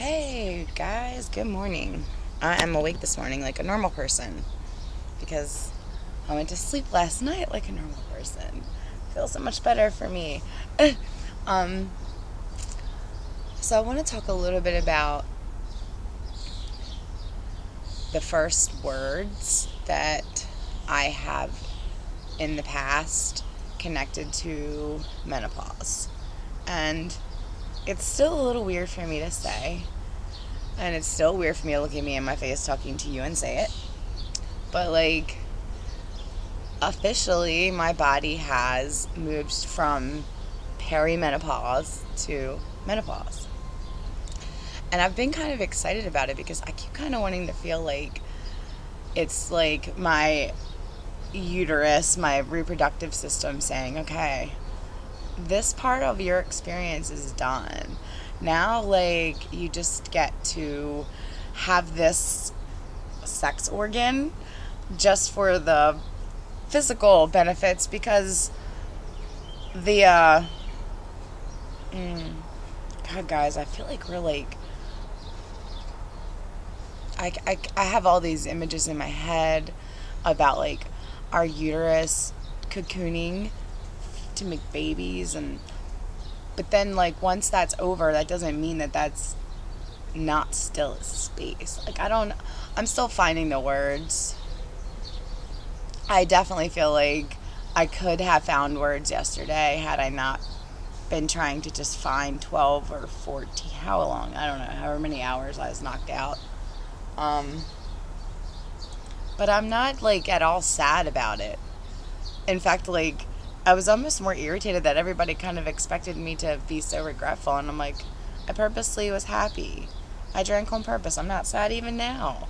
Hey guys, good morning. I am awake this morning like a normal person because I went to sleep last night like a normal person. Feels so much better for me. um, so I want to talk a little bit about the first words that I have in the past connected to menopause. And it's still a little weird for me to say. And it's still weird for me to look at me in my face talking to you and say it. But, like, officially, my body has moved from perimenopause to menopause. And I've been kind of excited about it because I keep kind of wanting to feel like it's like my uterus, my reproductive system saying, okay, this part of your experience is done. Now, like, you just get to have this sex organ just for the physical benefits because the, God, guys, I feel like we're like, I have all these images in my head about, like, our uterus cocooning to make babies, but then, like, once that's over, that doesn't mean that that's not still a space. Like, I'm still finding the words. I definitely feel like I could have found words yesterday had I not been trying to just find 12 or 14, how long, I don't know, however many hours I was knocked out. But I'm not, like, at all sad about it. In fact, like, I was almost more irritated that everybody kind of expected me to be so regretful, and I'm like, I purposely was happy. I drank on purpose. I'm not sad even now.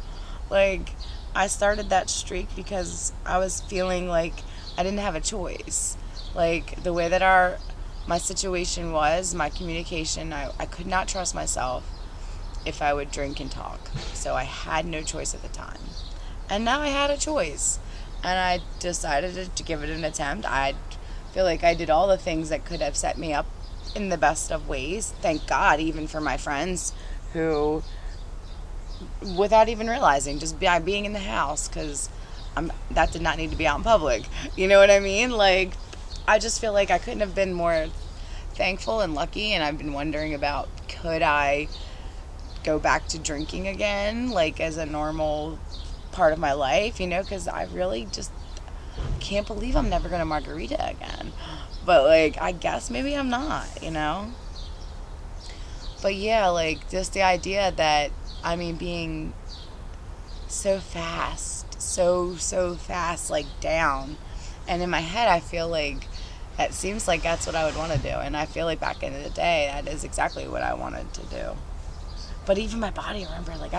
Like, I started that streak because I was feeling like I didn't have a choice. Like, the way that my situation was, my communication, I could not trust myself if I would drink and talk. So I had no choice at the time. And now I had a choice. And I decided to give it an attempt. I feel like I did all the things that could have set me up in the best of ways. Thank God, even for my friends who, without even realizing, just by being in the house, because that did not need to be out in public. You know what I mean? Like, I just feel like I couldn't have been more thankful and lucky, and I've been wondering about, could I go back to drinking again, like, as a normal part of my life, because I really just can't believe I'm never going to margarita again. But, like, I guess maybe I'm not, But yeah, like, just the idea that, being so fast, so fast, like, down. And in my head, I feel like it seems like that's what I would want to do. And I feel like back in the day, that is exactly what I wanted to do. But even my body, remember, like,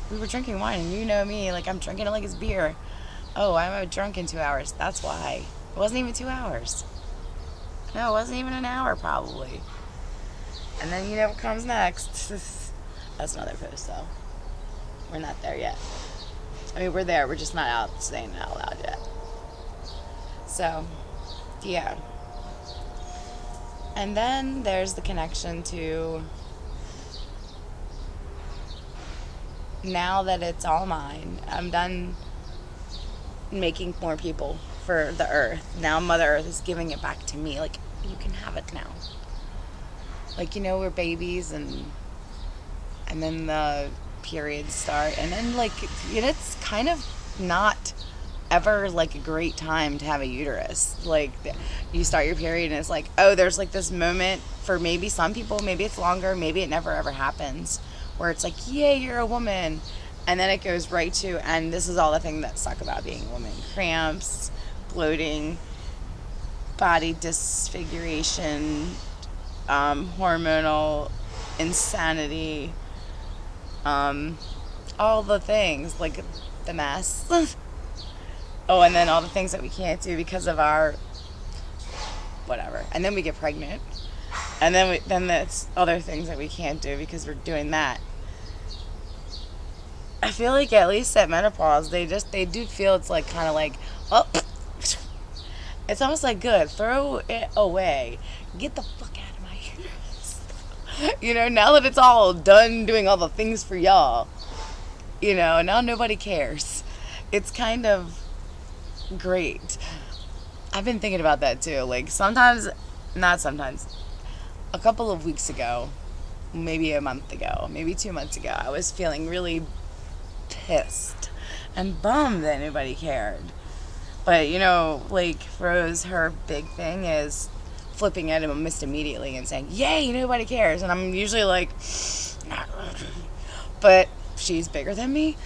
we were drinking wine, and you know me, like, I'm drinking it like it's beer. Oh, I'm drunk in 2 hours. That's why. It wasn't even 2 hours. No, it wasn't even an hour, probably. And then you know what comes next. That's another post, though. We're not there yet. We're there. We're just not out saying it out loud yet. So, yeah. And then there's the connection to, now that it's all mine, I'm done making more people for the earth. Now Mother Earth is giving it back to me. Like, you can have it now. Like, we're babies, and then the periods start, and then, like, it's kind of not ever, like, a great time to have a uterus. Like, you start your period, and it's like, oh, there's, like, this moment for maybe some people, maybe it's longer, maybe it never ever happens, where it's like, yay, you're a woman. And then it goes right to, and this is all the thing that suck about being a woman: cramps, bloating, body disfiguration, hormonal insanity, all the things, like the mess. Oh, and then all the things that we can't do because of our whatever. And then we get pregnant, and then that's other things that we can't do because we're doing that. I feel like at least at menopause, they do feel it's like kind of like, oh, it's almost like, good, throw it away, get the fuck out of my uterus. Now that it's all done doing all the things for y'all, now nobody cares. It's kind of great. I've been thinking about that too. Like not sometimes, a couple of weeks ago, maybe a month ago, maybe 2 months ago, I was feeling really pissed and bummed that nobody cared. But, like Rose, her big thing is flipping at him almost immediately and saying, yay, nobody cares. And I'm usually like, but she's bigger than me.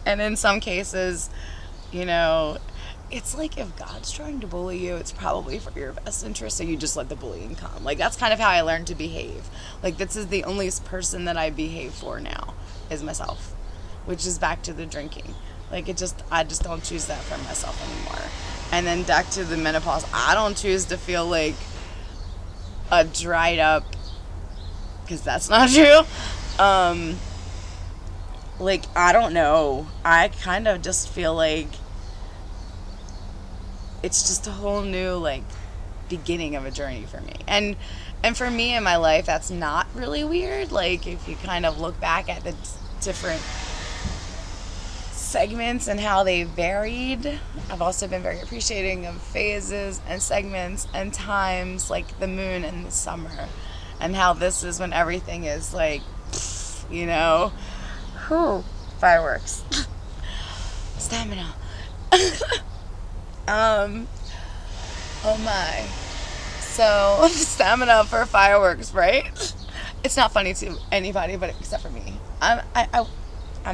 And in some cases, it's like if God's trying to bully you, it's probably for your best interest, so you just let the bullying come. Like, that's kind of how I learned to behave. Like, this is the only person that I behave for now, is myself, which is back to the drinking. Like, I just don't choose that for myself anymore. And then back to the menopause, I don't choose to feel like a dried up, because that's not true. Like, I don't know. I kind of just feel like it's just a whole new, like, beginning of a journey for me. And for me in my life, that's not really weird. Like, if you kind of look back at the different segments and how they varied, I've also been very appreciating of phases and segments and times, like the moon and the summer, and how this is when everything is like, fireworks. Stamina. Oh my. So, stamina for fireworks, right? It's not funny to anybody, but except for me. I'm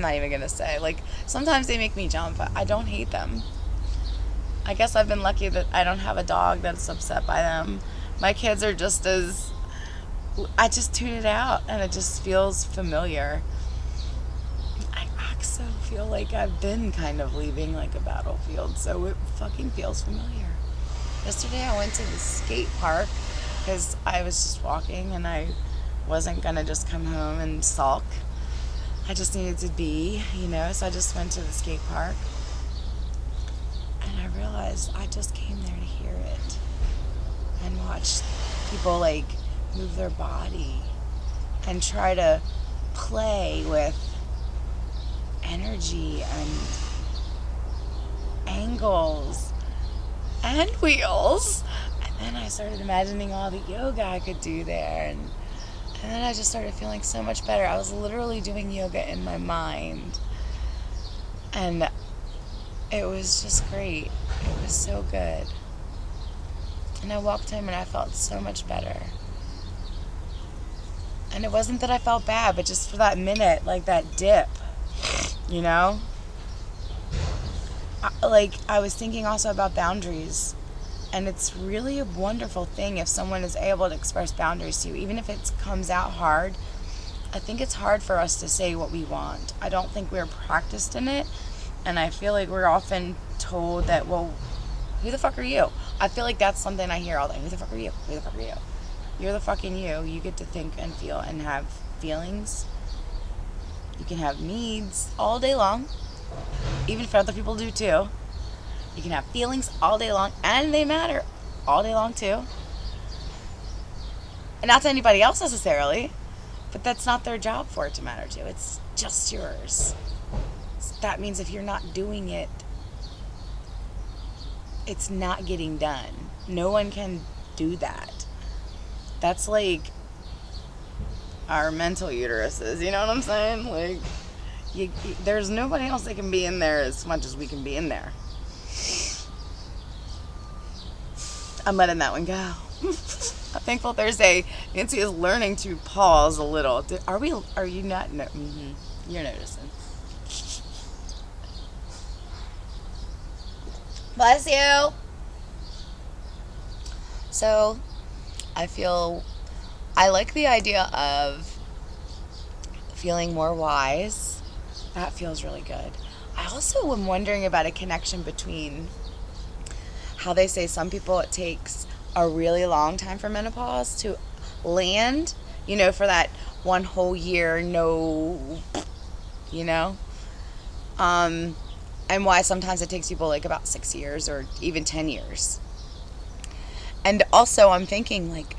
not even gonna say. Like, sometimes they make me jump, but I don't hate them. I guess I've been lucky that I don't have a dog that's upset by them. My kids are just as... I just tune it out, and it just feels familiar. I also feel like I've been kind of leaving, like, a battlefield, so it fucking feels familiar. Yesterday I went to the skate park, because I was just walking, and I wasn't gonna just come home and sulk. I just needed to be, so I just went to the skate park. And I realized I just came there to hear it. And watch people, like, move their body. And try to play with energy and angles and wheels. And then I started imagining all the yoga I could do there. And then I just started feeling so much better. I was literally doing yoga in my mind. And it was just great. It was so good. And I walked home and I felt so much better. And it wasn't that I felt bad, but just for that minute, like that dip, I was thinking also about boundaries. And it's really a wonderful thing if someone is able to express boundaries to you. Even if it comes out hard, I think it's hard for us to say what we want. I don't think we're practiced in it. And I feel like we're often told that, well, who the fuck are you? I feel like that's something I hear all day. Who the fuck are you? Who the fuck are you? You're the fucking you. You get to think and feel and have feelings. You can have needs all day long. Even if other people do too. You can have feelings all day long, and they matter all day long too. And not to anybody else necessarily, but that's not their job for it to matter to. It's just yours. So that means if you're not doing it, it's not getting done. No one can do that. That's like our mental uteruses, you know what I'm saying? Like, there's nobody else that can be in there as much as we can be in there. I'm letting that one go. A Thankful Thursday. Nancy is learning to pause a little. Are you not? No. Mm-hmm. You're noticing. Bless you. So, I like the idea of feeling more wise. That feels really good. I also am wondering about a connection between how they say some people it takes a really long time for menopause to land, for that one whole year, and why sometimes it takes people like about 6 years or even 10 years. And also I'm thinking, like,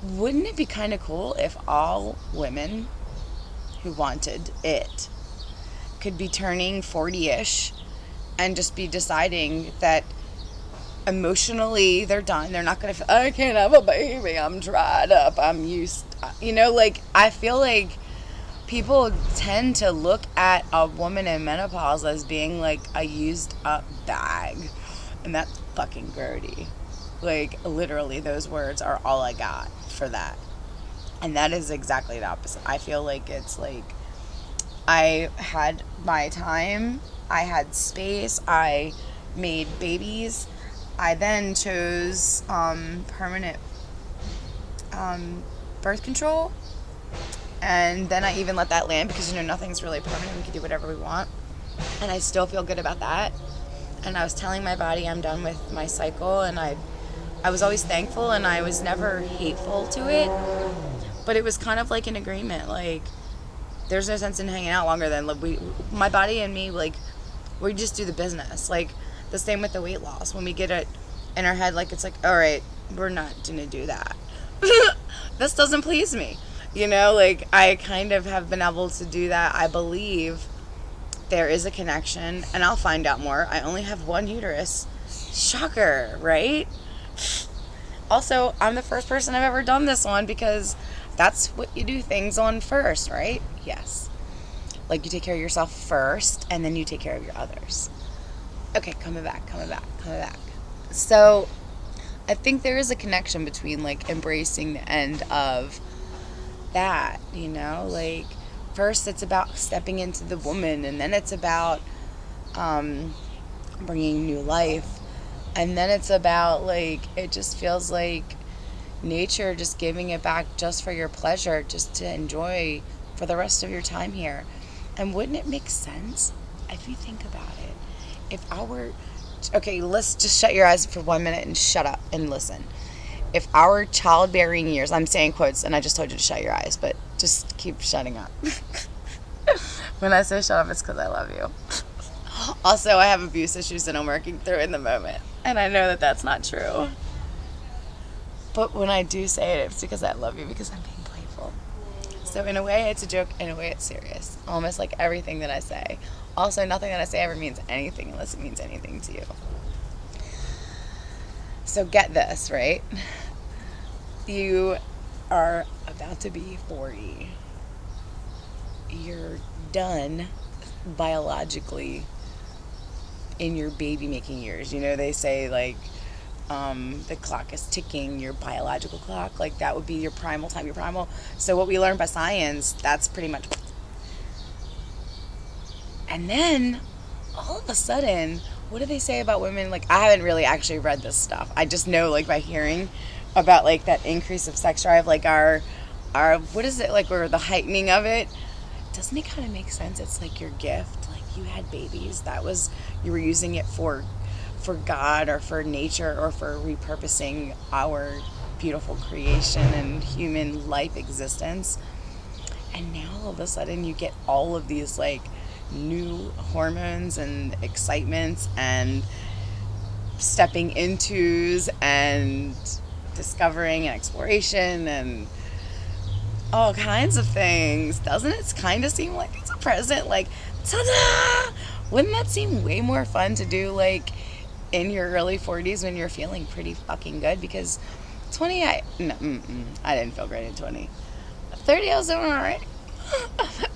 wouldn't it be kind of cool if all women who wanted it could be turning 40-ish and just be deciding that emotionally they're done. They're not going to, I can't have a baby. I'm dried up. I'm used. Like, I feel like people tend to look at a woman in menopause as being like a used up bag. And that's fucking grody. Like, literally, those words are all I got for that. And that is exactly the opposite. I feel like it's like, I had my time, I had space, I made babies. I then chose permanent birth control. And then I even let that land because, nothing's really permanent. We can do whatever we want. And I still feel good about that. And I was telling my body I'm done with my cycle. And I was always thankful and I was never hateful to it. But it was kind of like an agreement. Like, there's no sense in hanging out longer than my body and me, like, we just do the business. Like, the same with the weight loss. When we get it in our head, like, it's like, all right, we're not going to do that. This doesn't please me. Like, I kind of have been able to do that. I believe there is a connection, and I'll find out more. I only have one uterus. Shocker, right? Also, I'm the first person I've ever done this one because that's what you do things on first, right? Yes. Like, you take care of yourself first, and then you take care of your others. Okay, coming back. So, I think there is a connection between, like, embracing the end of that, Like, first it's about stepping into the woman, and then it's about bringing new life. And then it's about, like, it just feels like nature just giving it back just for your pleasure, just to enjoy for the rest of your time here. And wouldn't it make sense if you think about it? If our, okay, let's just shut your eyes for 1 minute and shut up and listen. If our childbearing years, I'm saying quotes and I just told you to shut your eyes, but just keep shutting up. When I say shut up, it's because I love you. Also, I have abuse issues that I'm working through in the moment. And I know that that's not true. But when I do say it, it's because I love you, because I'm being playful. So in a way, it's a joke. In a way, it's serious. Almost like everything that I say. Also, nothing that I say ever means anything unless it means anything to you. So get this, right? You are about to be 40. You're done biologically in your baby making years. They say, like, the clock is ticking, your biological clock, like, that would be your primal time, so what we learn by science, that's pretty much. And then all of a sudden, what do they say about women? Like, I haven't really actually read this stuff, I just know, like, by hearing about, like, that increase of sex drive, like, our what is it, like, or the heightening of it. Doesn't it kind of make sense? It's like your gift, like, you had babies, you were using it for God or for nature or for repurposing our beautiful creation and human life existence. And now all of a sudden you get all of these, like, new hormones and excitements and stepping into's and discovering and exploration and all kinds of things. Doesn't it kind of seem like it's a present? Like, ta-da! Wouldn't that seem way more fun to do, like, in your early 40s when you're feeling pretty fucking good? Because 20, I didn't feel great at 20. 30, I was doing all right.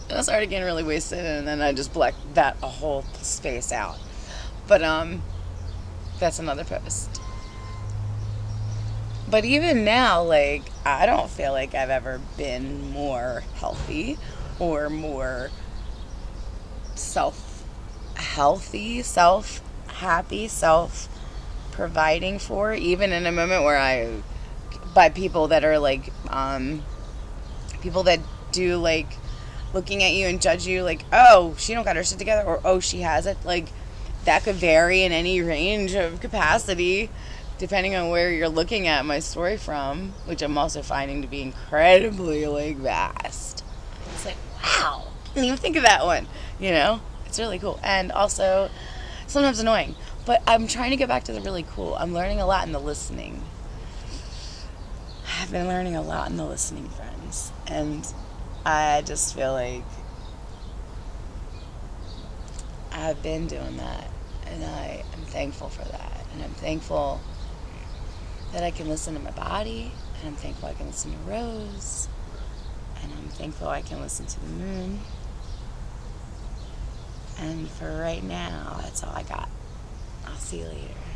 I started getting really wasted, and then I just blacked that a whole space out. But that's another post. But even now, like, I don't feel like I've ever been more healthy or more self-healthy, self-happy, self-providing for, even in a moment where by people that are, like, people that do, like, looking at you and judge you, like, oh, she don't got her shit together, or oh, she has it. Like, that could vary in any range of capacity depending on where you're looking at my story from, which I'm also finding to be incredibly, like, vast. It's like, wow, I didn't even think of that one, It's really cool. And also sometimes annoying, but I'm trying to get back to the really cool. I'm learning a lot in the listening. I've been learning a lot in the listening friends, and I just feel like I've been doing that, and I am thankful for that, and I'm thankful that I can listen to my body, and I'm thankful I can listen to Rose, and I'm thankful I can listen to the moon. And for right now, that's all I got. I'll see you later.